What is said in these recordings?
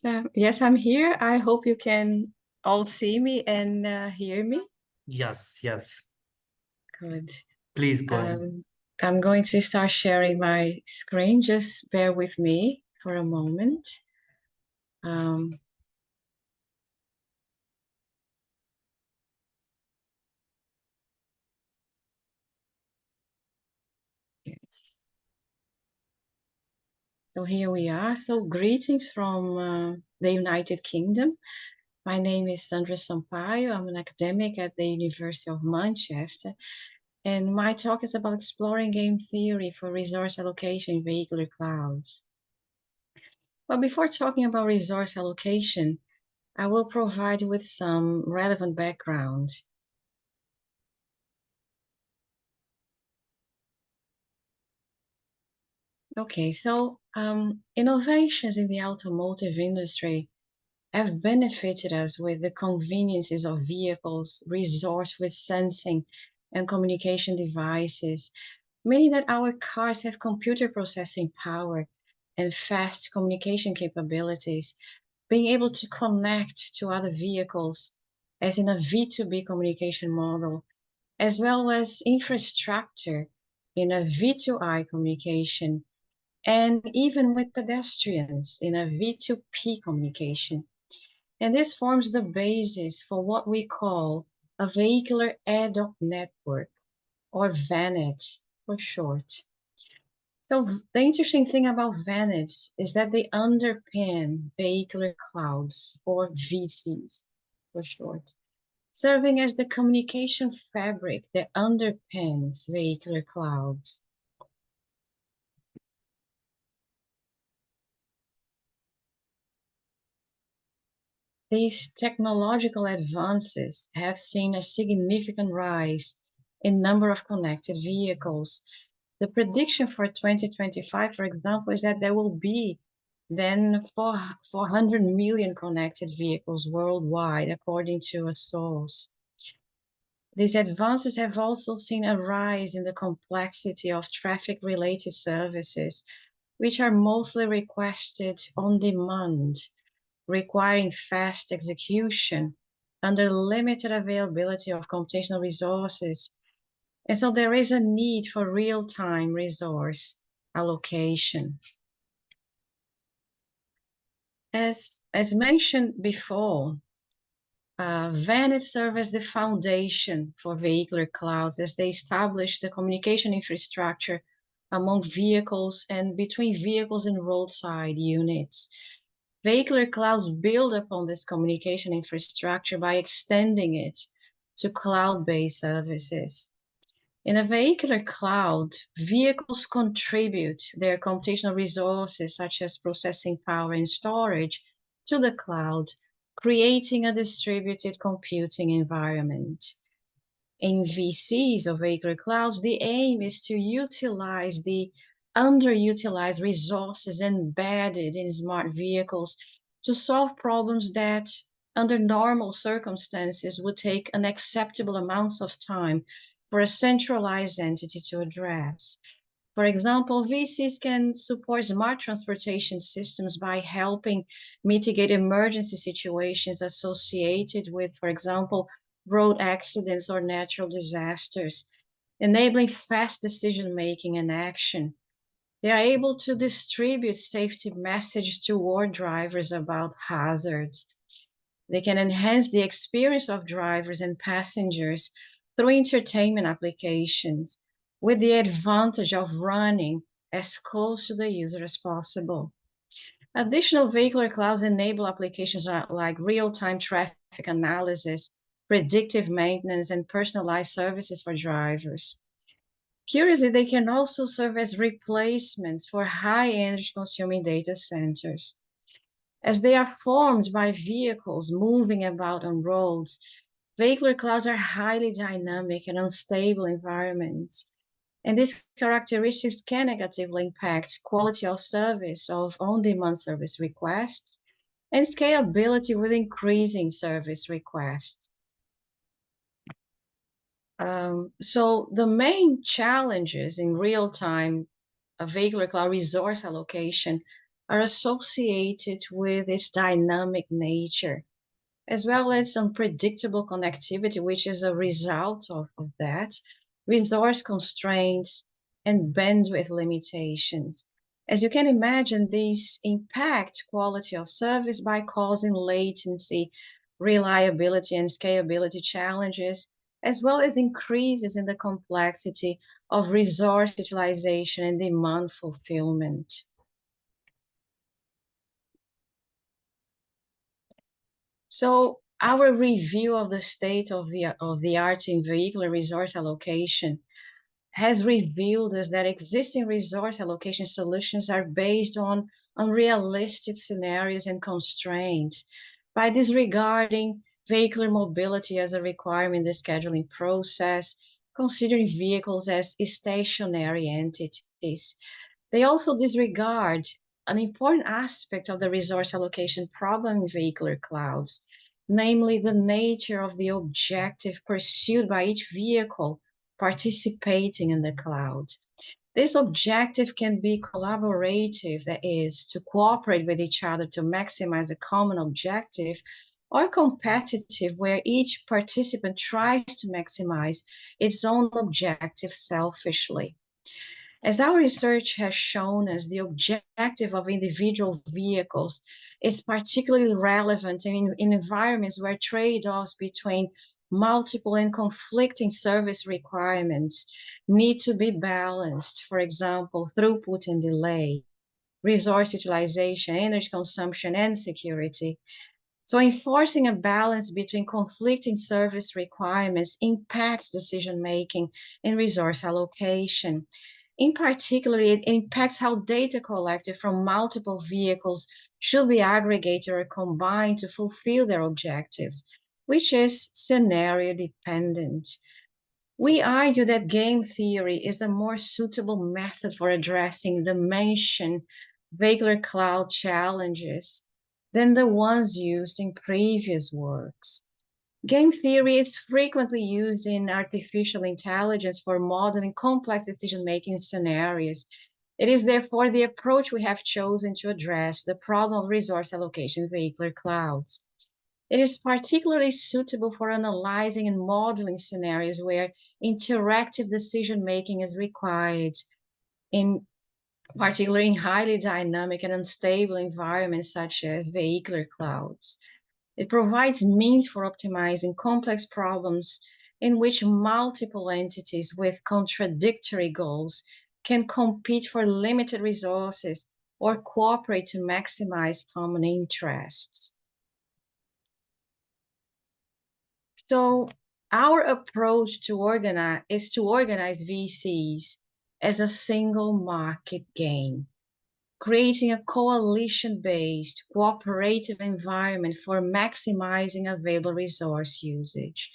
Yes, I'm here. I hope you can all see me and hear me. Yes, yes. Good. Please go ahead. Um, I'm going to start sharing my screen. Just bear with me for a moment. Um, yes. So here we are. So greetings from the United Kingdom. My name is Sandra Sampaio. I'm an academic at the University of Manchester. And my talk is about exploring game theory for resource allocation in vehicular clouds. But before talking about resource allocation, I will provide you with some relevant background. Okay, so innovations in the automotive industry have benefited us with the conveniences of vehicles resourced with sensing and communication devices, meaning that our cars have computer processing power and fast communication capabilities, being able to connect to other vehicles as in a V2B communication model, as well as infrastructure in a V2I communication, and even with pedestrians in a V2P communication. And this forms the basis for what we call a vehicular ad hoc network, or VANET for short. So the interesting thing about VANETs is that they underpin vehicular clouds, or VCs for short, serving as the communication fabric that underpins vehicular clouds. These technological advances have seen a significant rise in number of connected vehicles. The prediction for 2025, for example, is that there will be then 400 million connected vehicles worldwide, according to a source. These advances have also seen a rise in the complexity of traffic-related services, which are mostly requested on demand, requiring fast execution under limited availability of computational resources. And so there is a need for real-time resource allocation. As mentioned before, VANET serve as the foundation for vehicular clouds as they establish the communication infrastructure among vehicles and between vehicles and roadside units. Vehicular clouds build upon this communication infrastructure by extending it to cloud-based services. In a vehicular cloud, vehicles contribute their computational resources, such as processing power and storage, to the cloud, creating a distributed computing environment. In VCs, or vehicular clouds, the aim is to utilize the underutilized resources embedded in smart vehicles to solve problems that, under normal circumstances, would take unacceptable amounts of time for a centralized entity to address. For example, VCs can support smart transportation systems by helping mitigate emergency situations associated with, for example, road accidents or natural disasters, enabling fast decision making and action. They are able to distribute safety messages toward drivers about hazards. They can enhance the experience of drivers and passengers through entertainment applications, with the advantage of running as close to the user as possible. Additional vehicular clouds enable applications like real-time traffic analysis, predictive maintenance, and personalized services for drivers. Curiously, they can also serve as replacements for high-energy consuming data centers. As they are formed by vehicles moving about on roads, vehicular clouds are highly dynamic and unstable environments. And these characteristics can negatively impact quality of service of on-demand service requests and scalability with increasing service requests. So the main challenges in real-time vehicular cloud resource allocation are associated with its dynamic nature, as well as unpredictable connectivity, which is a result of that, resource constraints, and bandwidth limitations. As you can imagine, these impact quality of service by causing latency, reliability, and scalability challenges, as well as increases in the complexity of resource utilization and demand fulfillment. So our review of the state of the art in vehicular resource allocation has revealed us that existing resource allocation solutions are based on unrealistic scenarios and constraints. By disregarding vehicular mobility as a requirement in the scheduling process, considering vehicles as stationary entities, they also disregard an important aspect of the resource allocation problem in vehicular clouds, namely the nature of the objective pursued by each vehicle participating in the cloud. This objective can be collaborative, that is, to cooperate with each other to maximize a common objective, or competitive, where each participant tries to maximize its own objective selfishly. As our research has shown us, the objective of individual vehicles is particularly relevant in environments where trade-offs between multiple and conflicting service requirements need to be balanced. For example, throughput and delay, resource utilization, energy consumption, and security. So enforcing a balance between conflicting service requirements impacts decision-making and resource allocation. In particular, it impacts how data collected from multiple vehicles should be aggregated or combined to fulfill their objectives, which is scenario dependent. We argue that game theory is a more suitable method for addressing the mentioned vehicular cloud challenges than the ones used in previous works. Game theory is frequently used in artificial intelligence for modeling complex decision-making scenarios. It is therefore the approach we have chosen to address the problem of resource allocation in vehicular clouds. It is particularly suitable for analyzing and modeling scenarios where interactive decision-making is required, in particular in highly dynamic and unstable environments such as vehicular clouds. It provides means for optimizing complex problems in which multiple entities with contradictory goals can compete for limited resources or cooperate to maximize common interests. So our approach to organize VCs as a single market game, creating a coalition-based cooperative environment for maximizing available resource usage.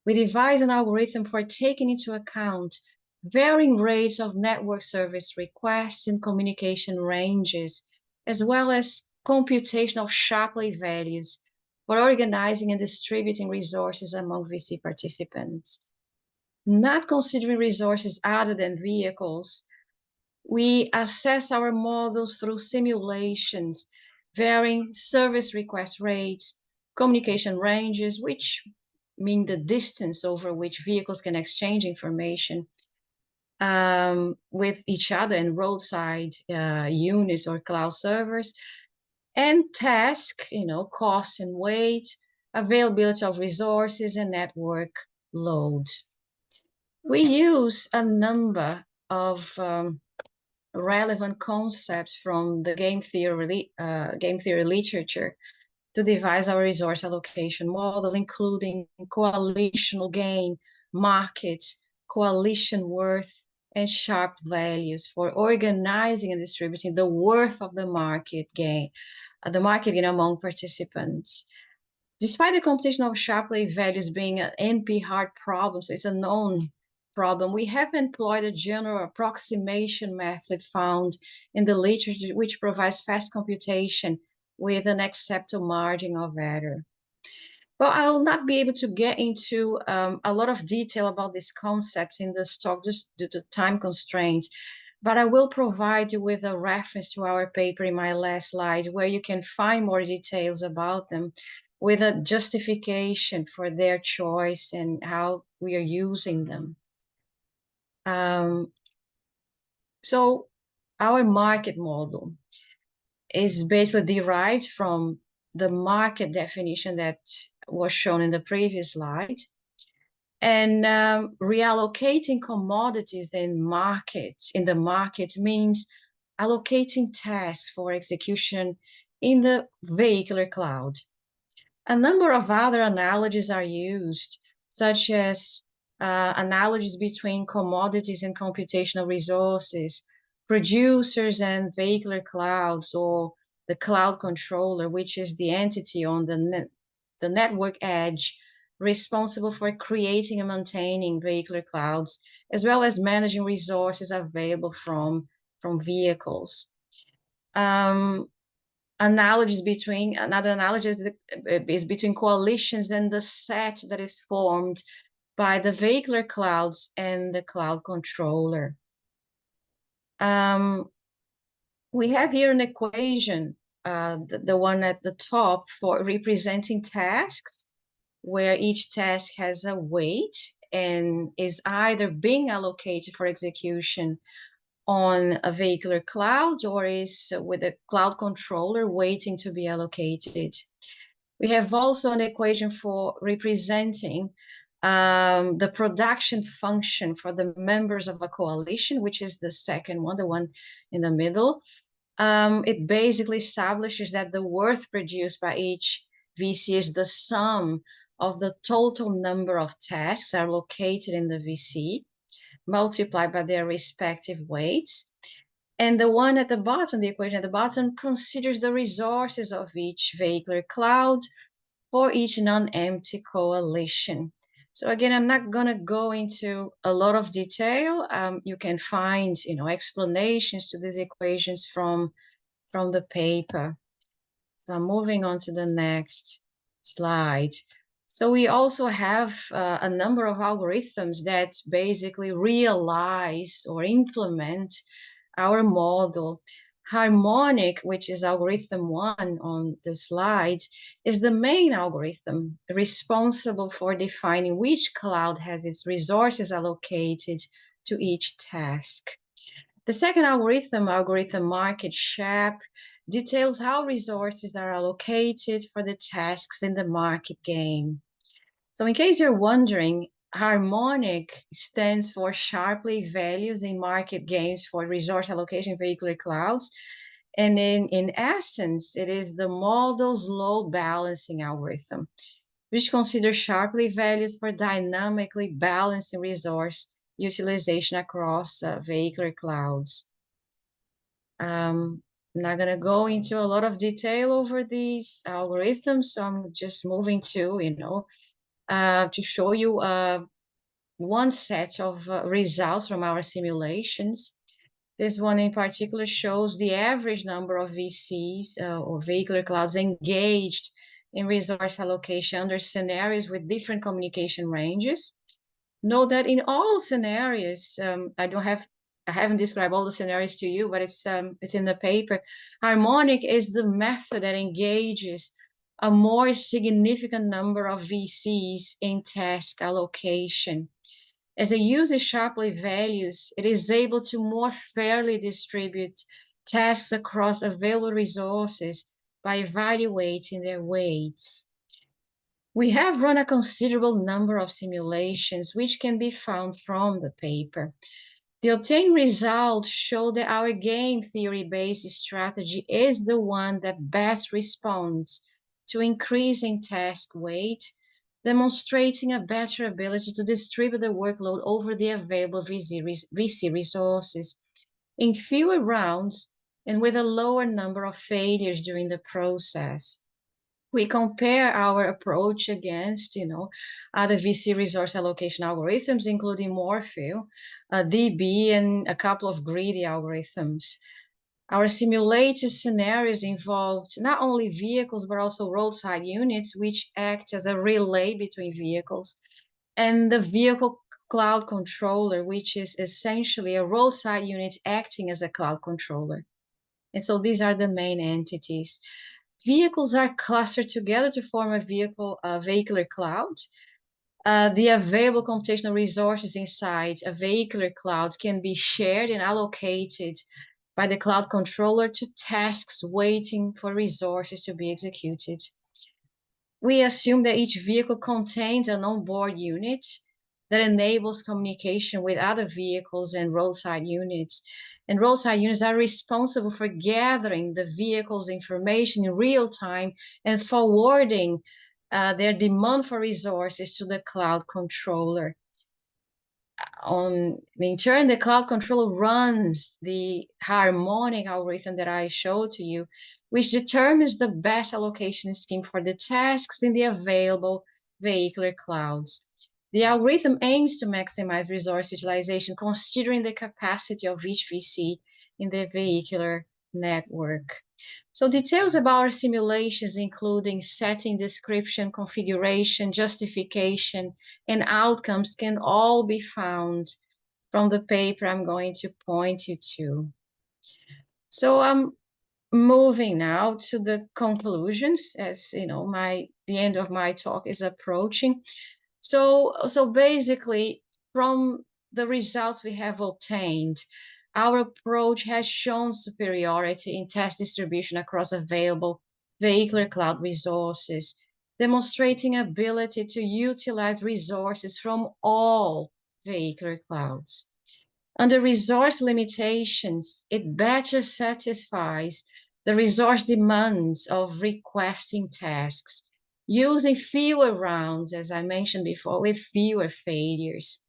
We devise an algorithm for taking into account varying rates of network service requests and communication ranges, as well as computational Shapley values for organizing and distributing resources among VC participants. Not considering resources other than vehicles, we assess our models through simulations, varying service request rates, communication ranges, which mean the distance over which vehicles can exchange information with each other in roadside units or cloud servers, and task, cost and weight, availability of resources, and network load. We use a number of relevant concepts from the game theory literature to devise our resource allocation model, including coalitional gain, market, coalition worth, and Sharp values for organizing and distributing the worth of the market gain among participants. Despite the computation of Shapley values being an NP-hard problem, so it's a known problem, we have employed a general approximation method found in the literature, which provides fast computation with an acceptable margin of error. Well, I will not be able to get into a lot of detail about this concept in this talk just due to time constraints, but I will provide you with a reference to our paper in my last slide where you can find more details about them with a justification for their choice and how we are using them. So our market model is basically derived from the market definition that was shown in the previous slide. And reallocating commodities in the market means allocating tasks for execution in the vehicular cloud. A number of other analogies are used, such as analogies between commodities and computational resources, producers and vehicular clouds, or the cloud controller, which is the entity on the network edge responsible for creating and maintaining vehicular clouds, as well as managing resources available from vehicles. Another analogy is between coalitions and the set that is formed by the vehicular clouds and the cloud controller. We have here an equation, the one at the top, for representing tasks, where each task has a weight and is either being allocated for execution on a vehicular cloud or is with a cloud controller waiting to be allocated. We have also an equation for representing the production function for the members of a coalition, which is the second one, the one in the middle. It basically establishes that the worth produced by each VC is the sum of the total number of tasks are located in the VC, multiplied by their respective weights. And the one at the bottom, the equation at the bottom, considers the resources of each vehicular cloud for each non-empty coalition. So again, I'm not going to go into a lot of detail. You can find, explanations to these equations from the paper. So I'm moving on to the next slide. So we also have a number of algorithms that basically realize or implement our model. Harmonic, which is algorithm 1 on the slide, is the main algorithm responsible for defining which cloud has its resources allocated to each task. The second algorithm market SHAP, details how resources are allocated for the tasks in the market game. So in case you're wondering, harmonic stands for sharply valued in market games for resource allocation vehicular clouds. And in essence, it is the model's load balancing algorithm, which considers sharply valued for dynamically balancing resource utilization across vehicular clouds. I'm not going to go into a lot of detail over these algorithms, so I'm just moving to show you one set of results from our simulations. This one in particular shows the average number of VCs or vehicular clouds engaged in resource allocation under scenarios with different communication ranges. Note that in all scenarios, I haven't described all the scenarios to you, but it's in the paper. Harmonic is the method that engages a more significant number of VCs in task allocation. As the user sharply values, it is able to more fairly distribute tasks across available resources by evaluating their weights. We have run a considerable number of simulations, which can be found from the paper. The obtained results show that our game theory-based strategy is the one that best responds to increasing task weight, demonstrating a better ability to distribute the workload over the available VC resources in fewer rounds and with a lower number of failures during the process. We compare our approach against, other VC resource allocation algorithms, including Morphew, DB, and a couple of greedy algorithms. Our simulated scenarios involved not only vehicles, but also roadside units, which act as a relay between vehicles, and the vehicle cloud controller, which is essentially a roadside unit acting as a cloud controller. And so these are the main entities. Vehicles are clustered together to form a vehicular cloud. The available computational resources inside a vehicular cloud can be shared and allocated by the cloud controller to tasks waiting for resources to be executed. We assume that each vehicle contains an onboard unit that enables communication with other vehicles and roadside units. And roadside units are responsible for gathering the vehicle's information in real time and forwarding their demand for resources to the cloud controller. In turn, the cloud controller runs the harmonic algorithm that I showed to you, which determines the best allocation scheme for the tasks in the available vehicular clouds. The algorithm aims to maximize resource utilization, considering the capacity of each VC in the vehicular network. So details about our simulations, including setting, description, configuration, justification, and outcomes, can all be found from the paper I'm going to point you to. So I'm moving now to the conclusions, as you know, the end of my talk is approaching. So basically, from the results we have obtained, our approach has shown superiority in task distribution across available vehicular cloud resources, demonstrating ability to utilize resources from all vehicular clouds. Under resource limitations, it better satisfies the resource demands of requesting tasks, using fewer rounds, as I mentioned before, with fewer failures.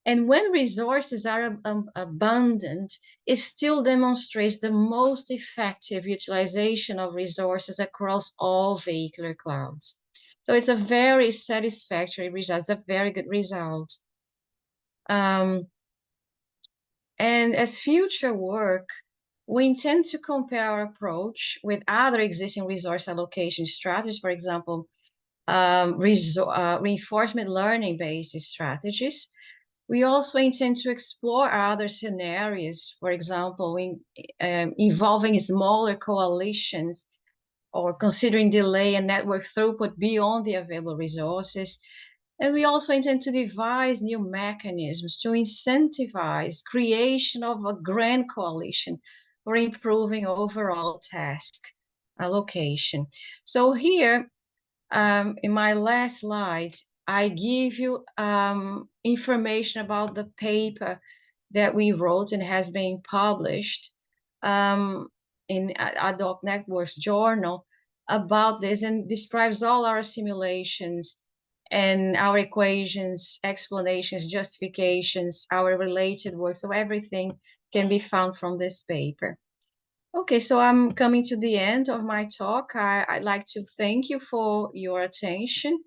And when resources are abundant, it still demonstrates the most effective utilization of resources across all vehicular clouds. So it's a very satisfactory result. It's a very good result. And as future work, we intend to compare our approach with other existing resource allocation strategies, for example, reinforcement learning-based strategies. We also intend to explore other scenarios, for example, involving smaller coalitions or considering delay and network throughput beyond the available resources. And we also intend to devise new mechanisms to incentivize creation of a grand coalition for improving overall task allocation. So here, in my last slide, I give you information about the paper that we wrote and has been published in Ad Hoc Networks Journal about this, and describes all our simulations and our equations, explanations, justifications, our related work. So everything can be found from this paper. Okay, so I'm coming to the end of my talk. I'd like to thank you for your attention.